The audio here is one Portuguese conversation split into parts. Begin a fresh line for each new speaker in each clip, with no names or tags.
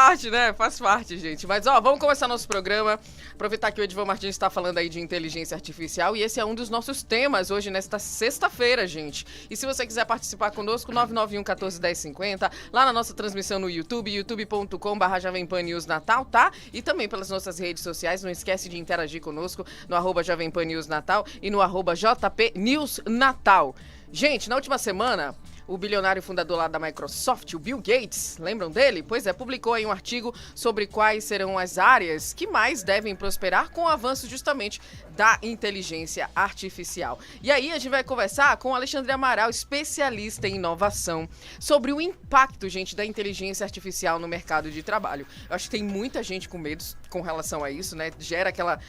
parte, né? Faz parte, gente. Mas, ó, vamos começar nosso programa. Aproveitar que o Edivan Martins está falando aí de inteligência artificial e esse é um dos nossos temas hoje, nesta sexta-feira, gente. E se você quiser participar conosco, 991 14 10 50, lá na nossa transmissão no YouTube, youtube.com/JovemPanNews Natal, tá? E também pelas nossas redes sociais. Não esquece de interagir conosco no @JovemPanNews Natal e no @JPNewsNatal. Gente, na última semana, o bilionário fundador lá da Microsoft, o Bill Gates, lembram dele? Pois é, publicou aí um artigo sobre quais serão as áreas que mais devem prosperar com o avanço justamente da inteligência artificial. E aí a gente vai conversar com o Alexandre Amaral, especialista em inovação, sobre o impacto, gente, da inteligência artificial no mercado de trabalho. Eu acho que tem muita gente com medo com relação a isso, né? Gera aquela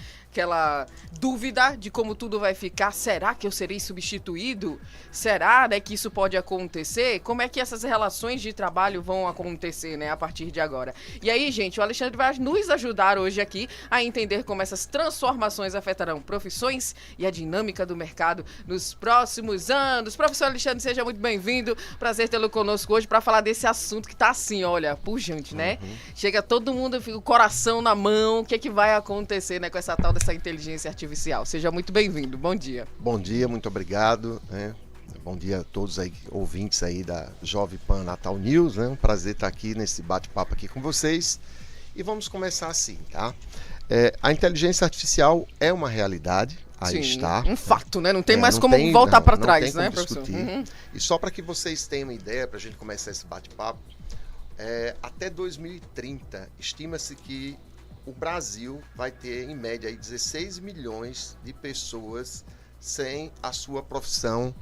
dúvida de como tudo vai ficar. Será que eu serei substituído? Será, né, que isso pode acontecer? Como é que essas relações de trabalho vão acontecer, né, a partir de agora? E aí, gente, o Alexandre vai nos ajudar hoje aqui a entender como essas transformações afetarão profissões e a dinâmica do mercado nos próximos anos. Professor Alexandre, seja muito bem-vindo. Prazer tê-lo conosco hoje para falar desse assunto que tá assim, olha, pujante, né? Chega todo mundo, fica o coração na mão. O que é que vai acontecer, né, com essa tal dessa inteligência artificial? Seja muito bem-vindo. Bom dia.
Bom dia, muito obrigado, né? Bom dia a todos aí, ouvintes aí da Jovem Pan Natal News, né? Um prazer estar aqui nesse bate-papo aqui com vocês. E vamos começar assim, tá? A inteligência artificial é uma realidade, aí
Sim,
está.
um fato, né? Não tem mais
não
como
tem,
voltar para
não
trás,
tem como
né, professor?
discutir. E só para que vocês tenham uma ideia, para a gente começar esse bate-papo, até 2030, estima-se que o Brasil vai ter, em média, aí 16 milhões de pessoas sem a sua profissão,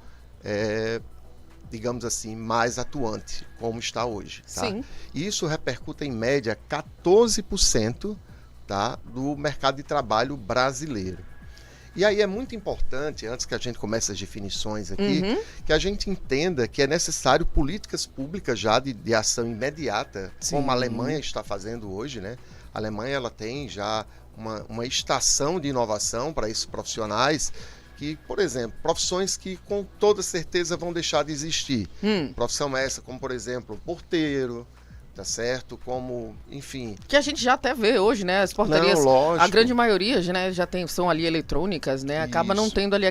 digamos assim, mais atuante, como está hoje. Tá?
Sim.
Isso repercute, em média, 14%, tá, do mercado de trabalho brasileiro. E aí é muito importante, antes que a gente comece as definições aqui, que a gente entenda que é necessário políticas públicas já de ação imediata, como a Alemanha está fazendo hoje, né? A Alemanha ela tem já uma estação de inovação para esses profissionais que, por exemplo, profissões que com toda certeza vão deixar de existir. Profissão essa como, por exemplo, porteiro, tá certo? Como, enfim...
Que a gente já até vê hoje, né? As portarias, a grande maioria, né, são ali eletrônicas, né? Acaba não tendo ali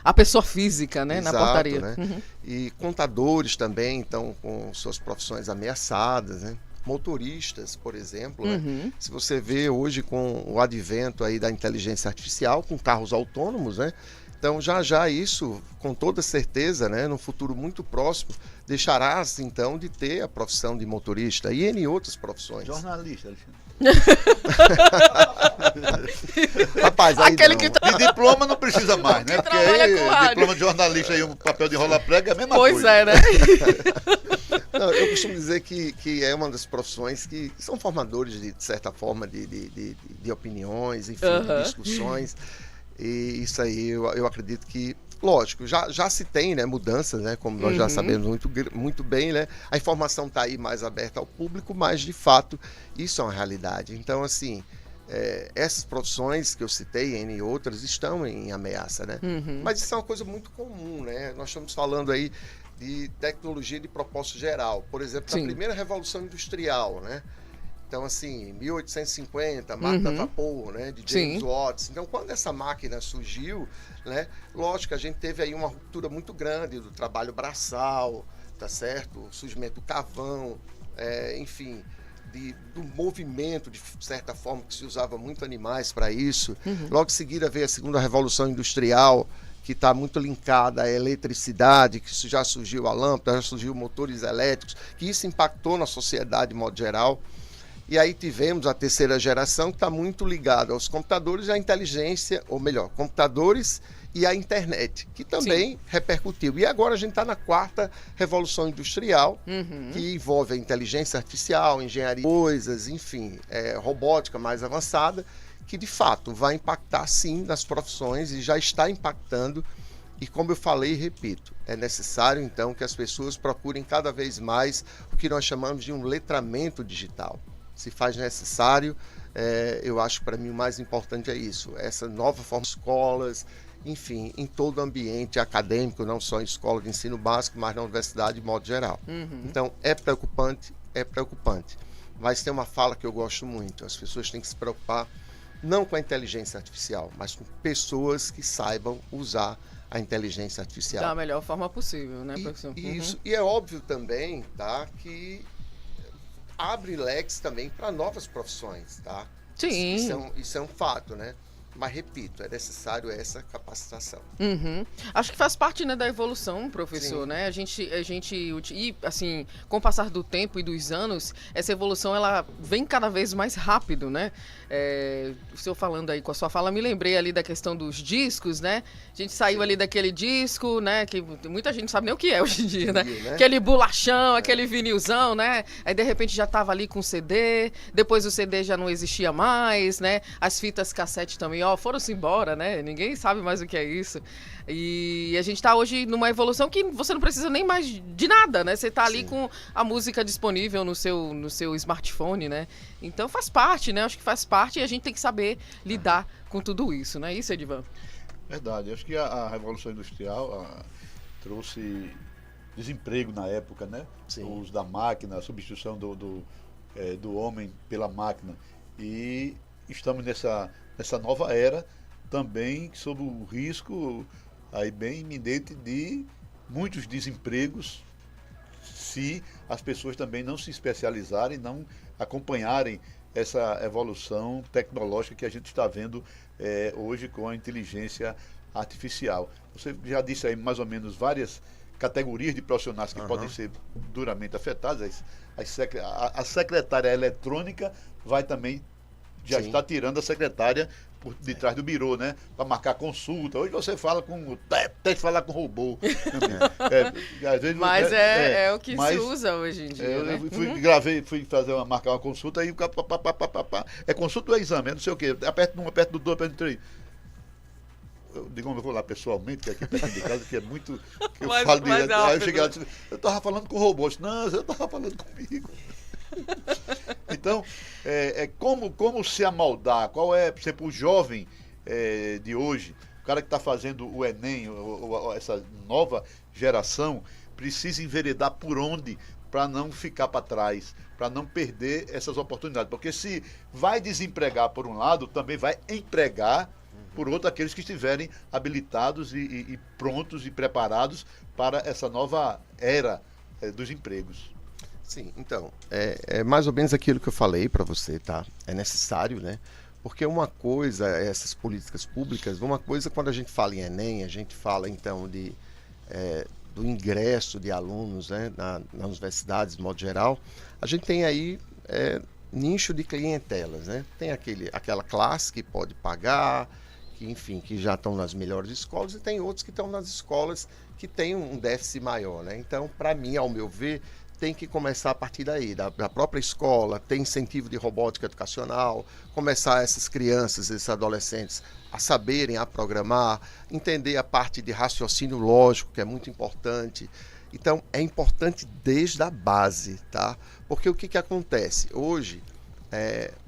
a pessoa física, né?
Exato,
na portaria.
Né? E contadores também estão com suas profissões ameaçadas, né? Motoristas, por exemplo, né? Se você vê hoje com o advento aí da inteligência artificial, com carros autônomos, né? Então já isso, com toda certeza, né, no futuro muito próximo, deixará então de ter a profissão de motorista e em outras profissões.
Jornalista, Alexandre.
Rapaz, aí
Aquele
não.
que
De diploma não precisa mais, né? Porque aí,
com rádio.
diploma de jornalista e um papel de enrolar prego é a mesma
Pois
coisa.
é, né?
Não, eu costumo dizer que é uma das profissões que são formadores, de certa forma, de opiniões, enfim, de discussões. E isso aí eu acredito que, lógico, já se tem, né, mudanças, né, como nós já sabemos muito bem, né, a informação está aí mais aberta ao público, mas de fato isso é uma realidade. Então, assim, essas profissões que eu citei, e outras, estão em ameaça, né? Mas isso é uma coisa muito comum, né? Nós estamos falando aí de tecnologia de propósito geral, por exemplo, da primeira revolução industrial, né? Então, assim, 1850, máquina a vapor, né, de James Watts. Então, quando essa máquina surgiu, né, lógico que a gente teve aí uma ruptura muito grande do trabalho braçal, tá certo? O surgimento do carvão, enfim, do movimento, de certa forma, que se usava muito animais para isso. Logo em seguida veio a segunda revolução industrial, que está muito linkada à eletricidade, que já surgiu a lâmpada, já surgiu motores elétricos, que isso impactou na sociedade de modo geral. E aí tivemos a terceira geração, que está muito ligada aos computadores e à inteligência, ou melhor, computadores e à internet, que também repercutiu. E agora a gente está na quarta revolução industrial, que envolve a inteligência artificial, engenharia, coisas, enfim, robótica mais avançada, que de fato vai impactar sim nas profissões e já está impactando. E como eu falei e repito, é necessário então que as pessoas procurem cada vez mais o que nós chamamos de um letramento digital. Se faz necessário, eu acho que para mim o mais importante é isso, essa nova forma de escolas, enfim, em todo o ambiente acadêmico, não só em escola de ensino básico, mas na universidade de modo geral. Então, é preocupante, mas tem uma fala que eu gosto muito. As pessoas têm que se preocupar não com a inteligência artificial, mas com pessoas que saibam usar a inteligência artificial.
Da melhor forma possível, né, professor?
Isso. E é óbvio também, tá, que abre leques também para novas profissões, tá?
Sim.
Isso é um fato, né? Mas, repito, é necessário essa capacitação.
Acho que faz parte, né, da evolução, professor, né? A gente, e assim, com o passar do tempo e dos anos, essa evolução, ela vem cada vez mais rápido, né? O senhor falando aí com a sua fala, me lembrei ali da questão dos discos, né? A gente saiu ali daquele disco, né? Que muita gente não sabe nem o que é hoje em dia, né? Aquele bolachão, aquele vinilzão, né? Aí, de repente, já tava ali com CD, depois o CD já não existia mais, né? As fitas cassete também, foram-se embora, né? Ninguém sabe mais o que é isso. E a gente tá hoje numa evolução que você não precisa nem mais de nada, né? Você tá ali com a música disponível no seu smartphone, né? Então faz parte, né? Acho que faz parte e a gente tem que saber lidar com tudo isso, né? Isso, Edivan?
Verdade. Acho que a Revolução Industrial trouxe desemprego na época, né?
Sim.
O uso da máquina, a substituição do homem pela máquina. E estamos nessa nova era também sob o risco aí bem iminente de muitos desempregos se as pessoas também não se especializarem, não acompanharem essa evolução tecnológica que a gente está vendo hoje com a inteligência artificial. Você já disse aí mais ou menos várias categorias de profissionais que podem ser duramente afetadas. A secretária eletrônica vai também já está tirando a secretária por detrás do birô, né? Para marcar consulta. Hoje você fala tem que falar com robô. Às vezes,
mas é o que se usa hoje em dia.
Eu fui marcar uma consulta e é consulta ou é exame? É não sei o quê. Aperta um, aperta do dois, aperta do três. Eu digo, eu vou lá pessoalmente, que aqui perto de casa, que é muito. Que eu falo direto. Aí eu cheguei lá e disse, eu estava falando com o robô. Eu disse, não, eu estava falando comigo. Então, como se amoldar? Qual é, por exemplo, o jovem de hoje, o cara que está fazendo o Enem, essa nova geração, precisa enveredar por onde para não ficar para trás, para não perder essas oportunidades. Porque se vai desempregar por um lado, também vai empregar por outro aqueles que estiverem habilitados e prontos e preparados para essa nova era dos empregos.
Sim, então, é mais ou menos aquilo que eu falei para você, tá? É necessário, né? Porque uma coisa, essas políticas públicas, uma coisa quando a gente fala em Enem, a gente fala então do ingresso de alunos, né, nas universidades, de modo geral, a gente tem aí nicho de clientelas, né? Tem aquela classe que pode pagar, que enfim, que já estão nas melhores escolas, e tem outros que estão nas escolas que têm um déficit maior, né? Então, para mim, ao meu ver, tem que começar a partir daí, da própria escola, ter incentivo de robótica educacional, começar essas crianças, esses adolescentes a saberem a programar, entender a parte de raciocínio lógico, que é muito importante. Então, é importante desde a base, tá? Porque o que acontece? Hoje,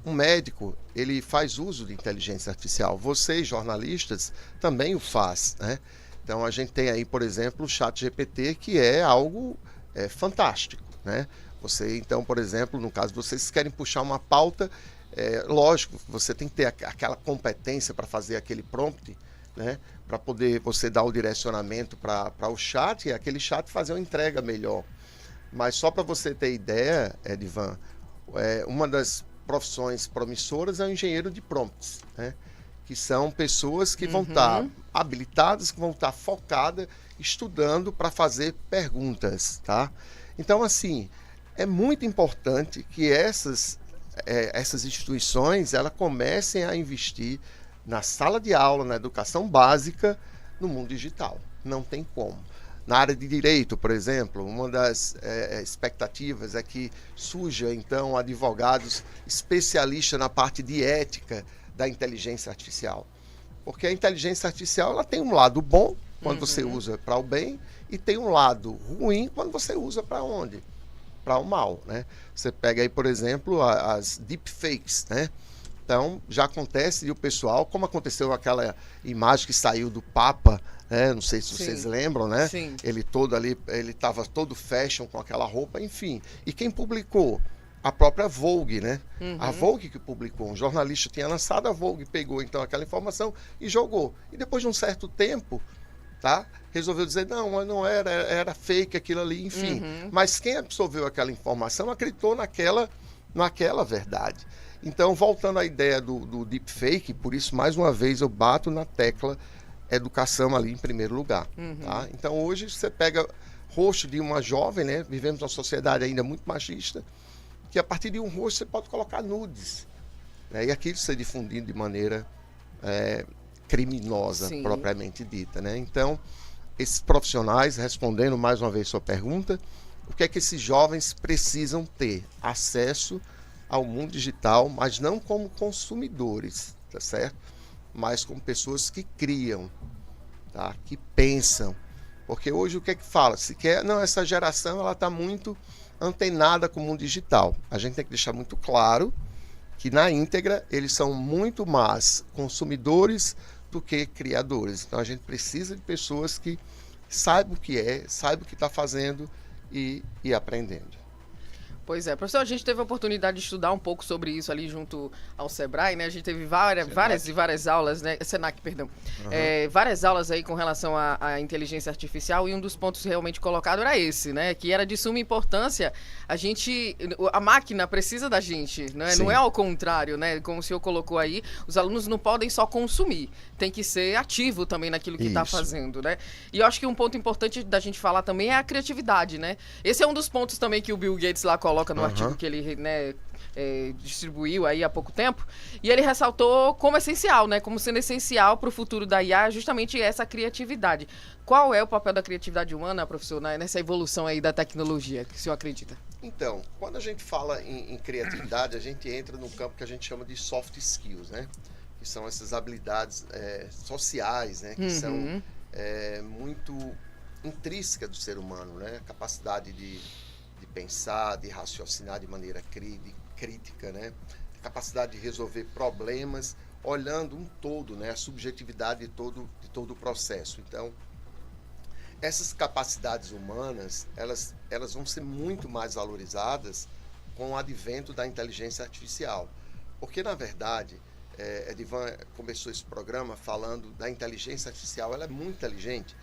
um médico, ele faz uso de inteligência artificial. Vocês, jornalistas, também o faz, né? Então, a gente tem aí, por exemplo, o ChatGPT, que é algo fantástico, né? Você, então, por exemplo, no caso, vocês querem puxar uma pauta, lógico, você tem que ter aquela competência para fazer aquele prompt, né? Para poder você dar o direcionamento para o chat e aquele chat fazer uma entrega melhor. Mas só para você ter ideia, Edivan, uma das profissões promissoras é o engenheiro de prompts, né? Que são pessoas que vão estar habilitadas, que vão estar focadas, estudando para fazer perguntas, tá? Então, assim, é muito importante que essas instituições elas comecem a investir na sala de aula, na educação básica, no mundo digital. Não tem como. Na área de direito, por exemplo, uma das expectativas é que surja, então, advogados especialistas na parte de ética da inteligência artificial. Porque a inteligência artificial ela tem um lado bom, quando você usa para o bem, e tem um lado ruim quando você usa para onde? Para o mal, né? Você pega aí, por exemplo, as deepfakes, né? Então, já acontece e o pessoal, como aconteceu aquela imagem que saiu do Papa, né? Não sei se vocês lembram, né?
Sim.
Ele todo ali, ele estava todo fashion com aquela roupa, enfim. E quem publicou? a própria Vogue, né? A Vogue que publicou, um jornalista tinha lançado, a Vogue pegou então aquela informação e jogou. E depois de um certo tempo, tá? Resolveu dizer, não era fake aquilo ali, enfim. Mas quem absorveu aquela informação acreditou naquela verdade. Então, voltando à ideia do deepfake, por isso, mais uma vez, eu bato na tecla educação ali em primeiro lugar. Tá? Então, hoje, você pega rosto de uma jovem, né? Vivemos uma sociedade ainda muito machista, que a partir de um rosto você pode colocar nudes. Né? E aquilo ser difundido de maneira criminosa, sim, propriamente dita. Né? Então, esses profissionais, respondendo mais uma vez sua pergunta, o que é que esses jovens precisam ter? Acesso ao mundo digital, mas não como consumidores, tá certo? Mas como pessoas que criam, tá? Que pensam. Porque hoje o que é que fala? Se quer, não, essa geração ela está muito antenada com o mundo digital. A gente tem que deixar muito claro que na íntegra eles são muito mais consumidores do que criadores. Então a gente precisa de pessoas que saibam o que é, saibam o que está fazendo e aprendendo.
Pois é, professor, a gente teve a oportunidade de estudar um pouco sobre isso ali junto ao Sebrae, né? A gente teve várias aulas, né? Senac, perdão. Várias aulas aí com relação à inteligência artificial, e um dos pontos realmente colocado era esse, né? Que era de suma importância. A máquina precisa da gente, né? Não é ao contrário, né? Como o senhor colocou aí, os alunos não podem só consumir, tem que ser ativo também naquilo que está fazendo, né? E eu acho que um ponto importante da gente falar também é a criatividade, né? Esse é um dos pontos também que o Bill Gates lá coloca no artigo que ele, né, distribuiu aí há pouco tempo, e ele ressaltou como essencial, né, como sendo essencial para o futuro da IA justamente essa criatividade. Qual é o papel da criatividade humana, professor, nessa evolução aí da tecnologia, que o senhor acredita?
Então, quando a gente fala em criatividade, a gente entra no campo que a gente chama de soft skills, né, que são essas habilidades sociais, né, que são muito intrínsecas do ser humano, né, a capacidade de pensar, de raciocinar de maneira crítica, né? A capacidade de resolver problemas, olhando um todo, né? A subjetividade de todo o processo. Então, essas capacidades humanas, elas vão ser muito mais valorizadas com o advento da inteligência artificial. Porque, na verdade, Edivan começou esse programa falando da inteligência artificial, ela é muito inteligente.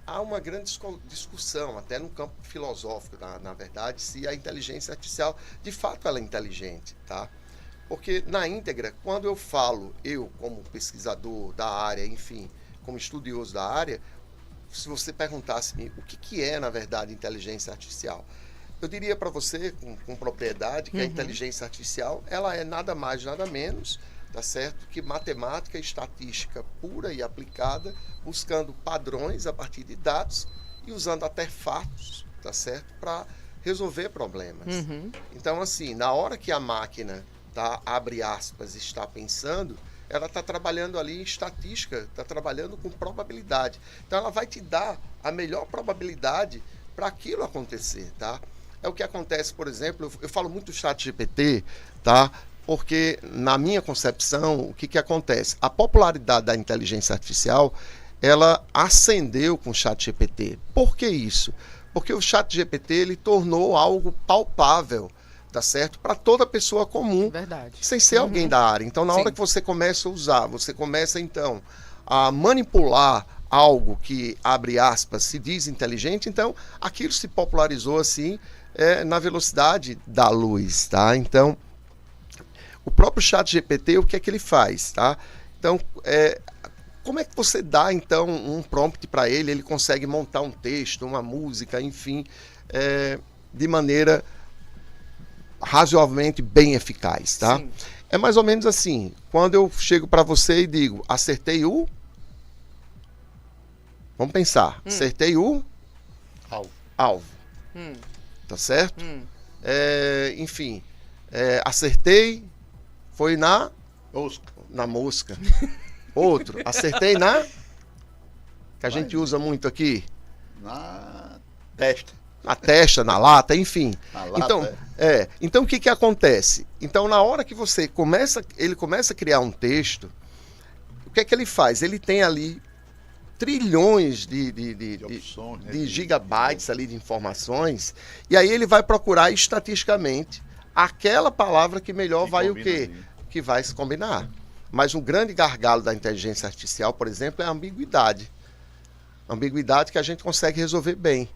Há uma grande discussão, até no campo filosófico, na verdade, se a inteligência artificial, de fato, ela é inteligente, tá? Porque, na íntegra, quando eu falo, eu como pesquisador da área, enfim, como estudioso da área, se você perguntasse-me o que é, na verdade, inteligência artificial, eu diria para você, com propriedade, que a inteligência artificial, ela é nada mais, nada menos, tá certo? Que matemática e estatística pura e aplicada, buscando padrões a partir de dados e usando artefatos, tá certo? Para resolver problemas. Então, assim, na hora que a máquina, tá, abre aspas, está pensando, ela está trabalhando ali em estatística, está trabalhando com probabilidade. Então, ela vai te dar a melhor probabilidade para aquilo acontecer, tá? É o que acontece, por exemplo, eu falo muito do ChatGPT, tá? Porque, na minha concepção, o que acontece? A popularidade da inteligência artificial, ela ascendeu com o ChatGPT. Por que isso? Porque o ChatGPT, ele tornou algo palpável, tá certo? Para toda pessoa comum,
verdade,
sem ser alguém da área. Então, na hora que você começa a usar, você começa, então, a manipular algo que, abre aspas, se diz inteligente, então, aquilo se popularizou, assim, na velocidade da luz, tá? Então, o próprio ChatGPT, o que é que ele faz, tá? Então, como é que você dá, então, um prompt para ele, ele consegue montar um texto, uma música, enfim, de maneira razoavelmente bem eficaz, tá? Sim. É mais ou menos assim, quando eu chego para você e digo, acertei o... Vamos pensar, acertei o... Alvo. Tá certo? Enfim, acertei... Foi na mosca. Outro, acertei que a gente usa muito aqui.
Na testa.
Na testa, na lata, enfim.
Na lata,
então o que acontece? Então, na hora que ele começa a criar um texto, o que é que ele faz? Ele tem ali trilhões de gigabytes ali de informações, e aí ele vai procurar estatisticamente aquela palavra que melhor
Que
vai o
combina
quê?
ali.
Que vai se combinar. Mas um grande gargalo da inteligência artificial, por exemplo, é a ambiguidade. Ambiguidade que a gente consegue resolver bem.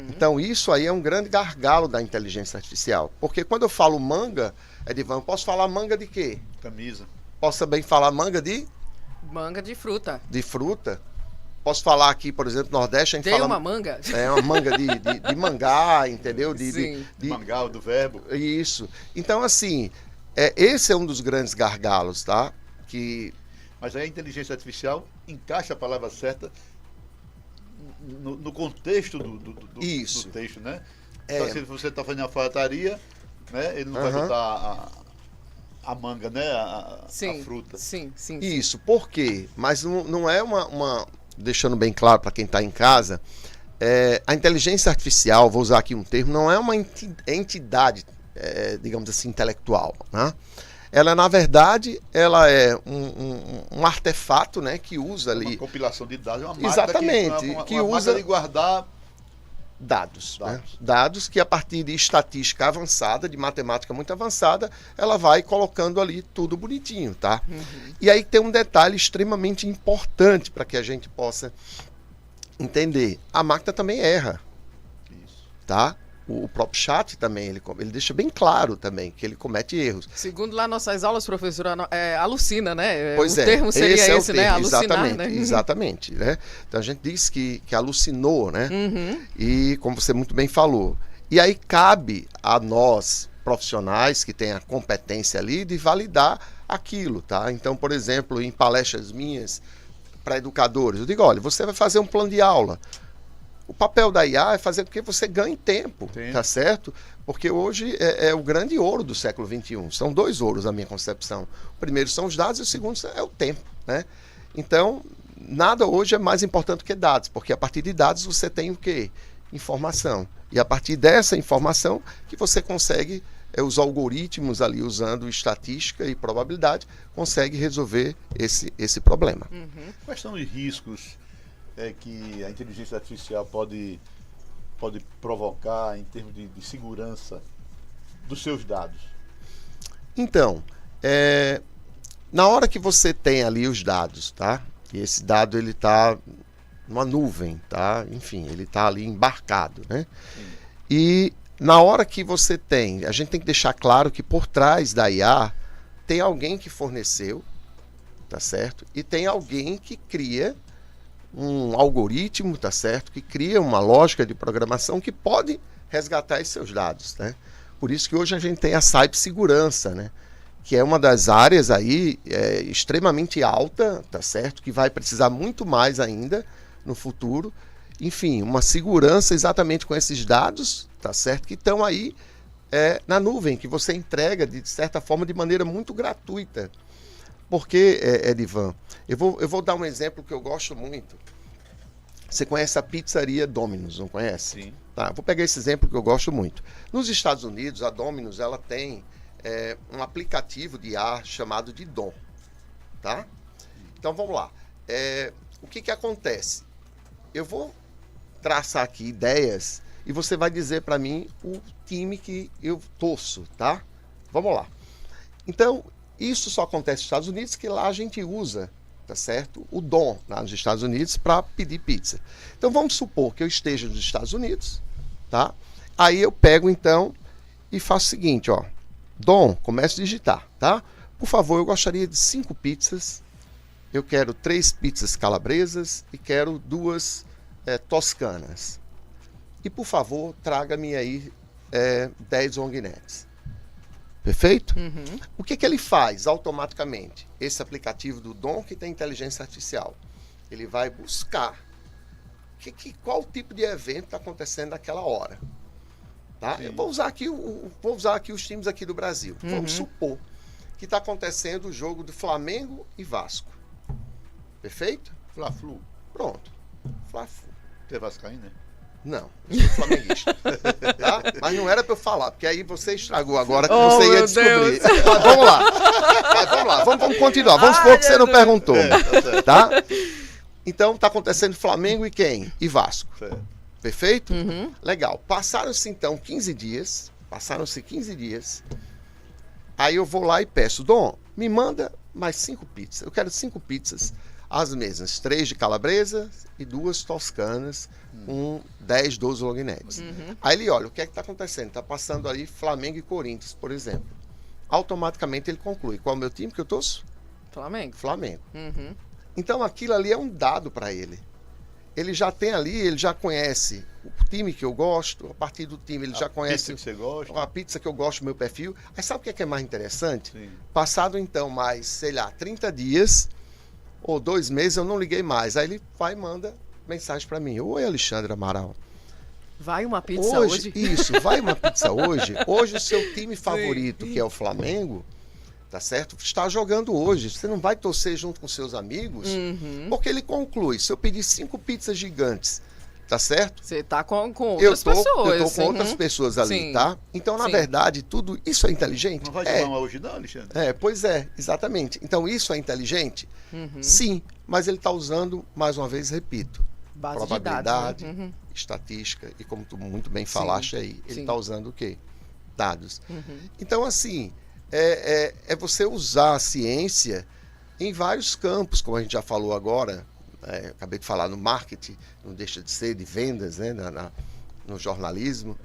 Então isso aí é um grande gargalo da inteligência artificial. Porque quando eu falo manga, Edivan, eu posso falar manga de quê?
Camisa.
Posso também falar manga de
Manga de fruta.
fruta. Posso falar aqui, por exemplo, no Nordeste, a gente
Tem
fala...
uma manga?
É uma manga de mangá, entendeu?
Sim.
Mangal do verbo.
Isso. Então, assim, esse é um dos grandes gargalos, tá? Que
Mas aí a inteligência artificial encaixa a palavra certa no contexto do
Isso.
texto, né?
É.
Então, se você está fazendo alfaiataria, né, ele não vai
Aham.
botar a manga, né? A fruta.
Sim.
Isso, por quê? Mas não é uma... Deixando bem claro para quem está em casa, a inteligência artificial, vou usar aqui um termo, não é uma entidade, digamos assim, intelectual, né? Ela, na verdade, ela é um artefato, né, que usa ali...
Uma compilação de dados, é uma máquina
Exatamente,
que
usa
máquina de guardar
dados. Né?
Dados.
Dados que, a partir de estatística avançada, de matemática muito avançada, ela vai colocando ali tudo bonitinho, tá? E aí tem um detalhe extremamente importante para que a gente possa entender. A máquina também erra,
isso.
tá? O próprio chat também, ele deixa bem claro também que ele comete erros.
Segundo lá nossas aulas, professora, alucina, né?
Pois
o termo seria
esse é o
esse, né?
termo,
Alucinar,
exatamente,
né?
exatamente, né? Então a gente diz que alucinou, né?
Uhum.
E como você muito bem falou. E aí cabe a nós, profissionais, que têm a competência ali, de validar aquilo, tá? Então, por exemplo, em palestras minhas para educadores, eu digo, olha, você vai fazer um plano de aula. O papel da IA é fazer com que você ganhe tempo, tá certo? Porque hoje é o grande ouro do século XXI. São dois ouros, na minha concepção. O primeiro são os dados e o segundo é o tempo, né? Então, nada hoje é mais importante que dados, porque a partir de dados você tem o quê? Informação. E a partir dessa informação que você consegue, os algoritmos ali, usando estatística e probabilidade, consegue resolver esse problema.
Quais são os riscos que a inteligência artificial pode provocar em termos de segurança dos seus dados?
Então, na hora que você tem ali os dados, tá? E esse dado ele está numa nuvem, tá? Enfim, ele está ali embarcado, né?
Sim.
E na hora que você tem, a gente tem que deixar claro que por trás da IA tem alguém que forneceu, tá certo? E tem alguém que cria um algoritmo, tá certo? Que cria uma lógica de programação que pode resgatar esses seus dados, né? Por isso que hoje a gente tem a cibersegurança, né? Que é uma das áreas aí extremamente alta, tá certo? Que vai precisar muito mais ainda no futuro. Enfim, uma segurança exatamente com esses dados, tá certo? Que estão aí na nuvem, que você entrega de certa forma de maneira muito gratuita. Porque, Edivan, eu vou dar um exemplo que eu gosto muito. Você conhece a pizzaria Domino's, não conhece?
Sim.
Tá, vou pegar esse exemplo que eu gosto muito. Nos Estados Unidos, a Domino's ela tem um aplicativo de IA chamado de Dom. Tá? Então vamos lá. O que acontece? Eu vou traçar aqui ideias e você vai dizer para mim o time que eu torço, tá? Vamos lá. Então, isso só acontece nos Estados Unidos, que lá a gente usa, tá certo? O Dom lá nos Estados Unidos para pedir pizza. Então vamos supor que eu esteja nos Estados Unidos, tá? Aí eu pego então e faço o seguinte, ó. Dom, comece a digitar, tá? Por favor, eu gostaria de 5 pizzas. Eu quero 3 pizzas calabresas e quero 2 toscanas. E por favor, traga-me aí 10 longnettes. Perfeito?
Uhum.
O que ele faz automaticamente? Esse aplicativo do Dom, que tem inteligência artificial, ele vai buscar qual tipo de evento está acontecendo naquela hora. Tá? Eu vou usar aqui os times aqui do Brasil.
Uhum.
Vamos supor que está acontecendo o jogo do Flamengo e Vasco. Perfeito?
Fla-Flu.
Pronto. Fla-Flu.
Você é vascaíno, né?
Não, eu sou flamenguista. Tá? Mas não era para eu falar, porque aí você estragou agora que
Oh,
você ia
meu
descobrir.
Deus.
Mas vamos lá. Vamos continuar. Vamos supor que você não perguntou. Tá? Então tá acontecendo Flamengo e quem? E Vasco.
Certo.
Perfeito?
Uhum.
Legal. Passaram-se então 15 dias. Passaram-se 15 dias. Aí eu vou lá e peço, Dom, me manda mais 5 pizzas. Eu quero 5 pizzas, as mesmas. 3 de calabresa e 2 toscanas, com 10, 12 longnettes. Aí ele olha, o que é que está acontecendo? Está passando ali Flamengo e Corinthians, por exemplo. Automaticamente ele conclui. Qual é o meu time que eu torço?
Flamengo.
Flamengo. Então aquilo ali é um dado para ele. Ele já tem ali, ele já conhece o time que eu gosto, a partir do time ele já conhece
pizza que você gosta.
a pizza que eu gosto, o meu perfil. Aí sabe o que é mais interessante?
Sim.
Passado então mais, sei lá, 30 dias ou 2 meses, eu não liguei mais. Aí ele vai e manda mensagem para mim. Oi, Alexandre Amaral.
Vai uma pizza hoje?
Isso, vai uma pizza hoje. Hoje o seu time favorito, que é o Flamengo, tá certo? Está jogando hoje. Você não vai torcer junto com seus amigos, porque ele conclui. Se eu pedir 5 pizzas gigantes, tá certo?
Você tá com outras pessoas.
Eu tô com outras pessoas ali,
Sim.
tá? Então, na
Sim.
verdade, tudo isso é inteligente?
Não vai tomar uma hoje não, Alexandre?
Pois é, exatamente. Então, isso é inteligente? Sim, mas ele está usando, mais uma vez, repito,
Base
probabilidade,
de dados, né?
estatística, e como tu muito bem falaste aí, ele
sim.
está usando o quê? Dados. Então, assim, é você usar a ciência em vários campos, como a gente já falou agora, acabei de falar no marketing, não deixa de ser, de vendas, né, no jornalismo,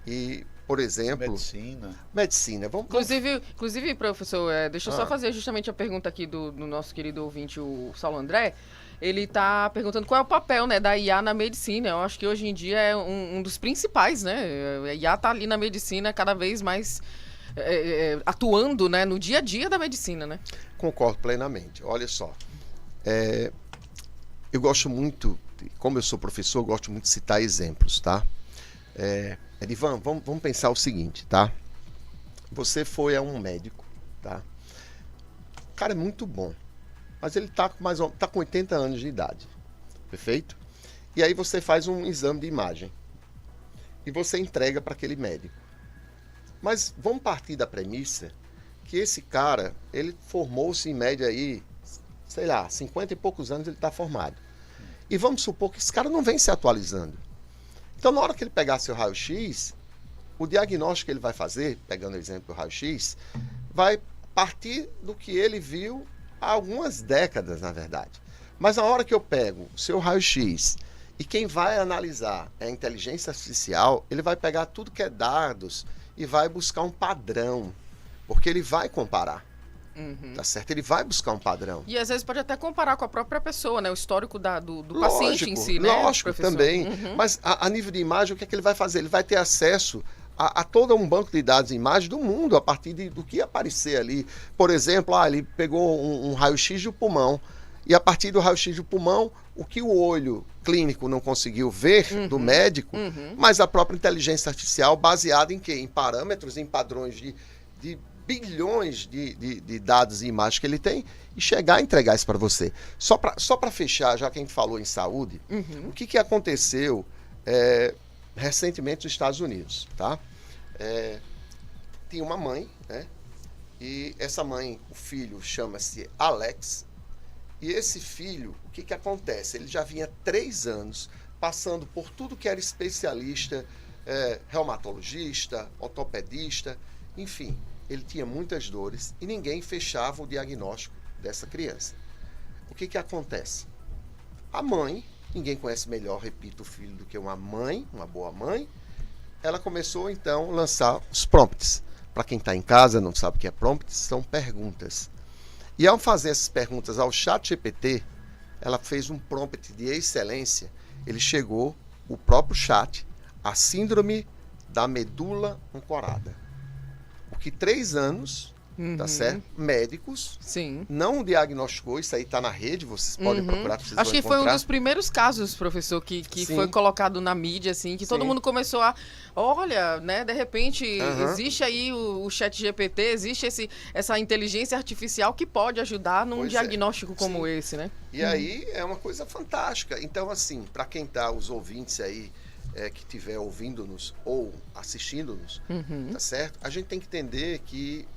e, por exemplo... Medicina.
Inclusive, professor, deixa eu só fazer justamente a pergunta aqui do nosso querido ouvinte, o Saulo André. Ele está perguntando qual é o papel, né, da IA na medicina. Eu acho que hoje em dia é um dos principais, né? A IA está ali na medicina cada vez mais atuando, né, no dia a dia da medicina, né?
Concordo plenamente. Olha só, eu gosto muito, como eu sou professor, eu gosto muito de citar exemplos, tá? Edivan, vamos pensar o seguinte, tá? Você foi a um médico, tá? O cara é muito bom, mas ele tá com 80 anos de idade, perfeito? E aí você faz um exame de imagem e você entrega para aquele médico. Mas vamos partir da premissa que esse cara, ele formou-se em média aí, sei lá, 50 e poucos anos ele está formado. E vamos supor que esse cara não vem se atualizando. Então, na hora que ele pegar seu raio-x, o diagnóstico que ele vai fazer, pegando o exemplo do raio-x, vai partir do que ele viu há algumas décadas, na verdade. Mas na hora que eu pego o seu raio-x e quem vai analisar é a inteligência artificial, ele vai pegar tudo que é dados e vai buscar um padrão, porque ele vai comparar. Tá certo? Ele vai buscar um padrão.
E às vezes pode até comparar com a própria pessoa, né? O histórico do
Lógico,
paciente em si, né?
Lógico, também. Mas a nível de imagem, o que é que ele vai fazer? Ele vai ter acesso a todo um banco de dados de imagem do mundo, a partir do que aparecer ali. Por exemplo, ele pegou um raio-x do pulmão, e a partir do raio-x do pulmão, o que o olho clínico não conseguiu ver do médico, mas a própria inteligência artificial, baseada em quê? Em parâmetros, em padrões de bilhões de dados e imagens que ele tem, e chegar a entregar isso para você. Só para fechar, já que a gente falou em saúde, o que aconteceu recentemente nos Estados Unidos, tá? Tinha uma mãe, né? E essa mãe, o filho chama-se Alex, e esse filho, o que acontece? Ele já vinha 3 anos passando por tudo que era especialista, reumatologista, ortopedista, enfim, ele tinha muitas dores e ninguém fechava o diagnóstico dessa criança. O que acontece? A mãe, ninguém conhece melhor, repito, o filho do que uma mãe, uma boa mãe, ela começou então a lançar os prompts. Para quem está em casa não sabe o que é prompts, são perguntas. E ao fazer essas perguntas ao ChatGPT, ela fez um prompt de excelência. Ele chegou, o próprio chat, a síndrome da medula ancorada. Porque 3 anos, tá certo? Médicos,
Sim.
não diagnosticou, isso aí tá na rede, vocês podem procurar, que vocês
Acho
vão
que foi um
encontrar.
dos primeiros casos, professor, que foi colocado na mídia, assim, que todo
Sim.
mundo começou olha, né, de repente, existe aí o ChatGPT, existe essa inteligência artificial que pode ajudar num diagnóstico como esse, né?
E aí é uma coisa fantástica. Então, assim, para quem tá, os ouvintes aí, que estiver ouvindo-nos ou assistindo-nos, tá certo? A gente tem que entender que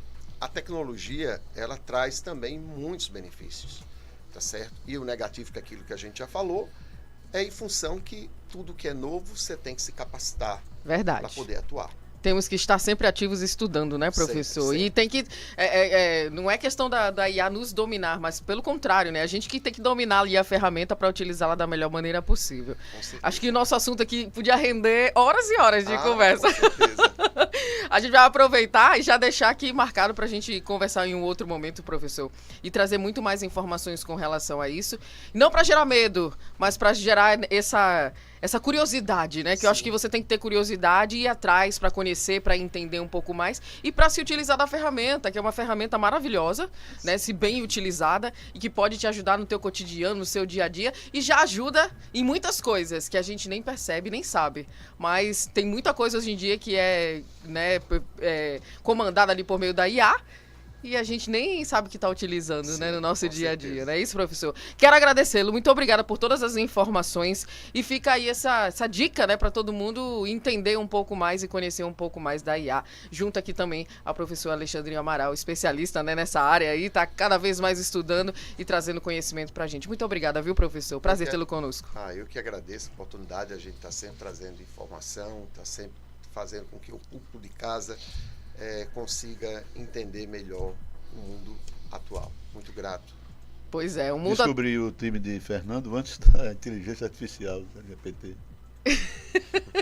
a tecnologia, ela traz também muitos benefícios, tá certo? E o negativo, que é aquilo que a gente já falou, é em função que tudo que é novo, você tem que se capacitar para poder atuar.
Temos que estar sempre ativos estudando, né, professor?
Sempre.
E tem que... não é questão da IA nos dominar, mas pelo contrário, né? A gente que tem que dominar ali a ferramenta para utilizá-la da melhor maneira possível. Acho que o nosso assunto aqui podia render horas e horas de conversa.
Com certeza.
A gente vai aproveitar e já deixar aqui marcado para a gente conversar em um outro momento, professor, e trazer muito mais informações com relação a isso. Não para gerar medo, mas para gerar essa curiosidade, né? Que eu acho que você tem que ter curiosidade e ir atrás para conhecer, para entender um pouco mais e para se utilizar da ferramenta, que é uma ferramenta maravilhosa, né? Se bem utilizada e que pode te ajudar no teu cotidiano, no seu dia a dia e já ajuda em muitas coisas que a gente nem percebe, nem sabe. Mas tem muita coisa hoje em dia que é, né, comandada ali por meio da IA. E a gente nem sabe que está utilizando, sim, né, no nosso dia a dia, não é isso, professor? Quero agradecê-lo, muito obrigada por todas as informações e fica aí essa dica, né, para todo mundo entender um pouco mais e conhecer um pouco mais da IA. Junto aqui também a professora Alexandrinha Amaral, especialista, né, nessa área aí, está cada vez mais estudando e trazendo conhecimento para a gente. Muito obrigada, viu, professor? Prazer tê-lo conosco.
Eu que agradeço a oportunidade, a gente está sempre trazendo informação, está sempre fazendo com que o público de casa consiga entender melhor o mundo atual. Muito grato.
Pois é, o mundo...
Descobri o time de Fernando antes da inteligência artificial, da GPT.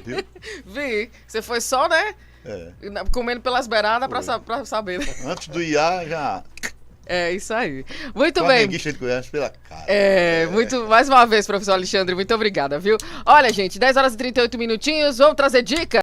Viu?
Vi. Você foi só, né? Comendo pelas beiradas pra saber.
Antes do IA, já...
É, isso aí. Muito bem.
A gente conhece pela cara.
Mais uma vez, professor Alexandre, muito obrigada, viu? Olha, gente, 10 horas e 38 minutinhos, vamos trazer dica?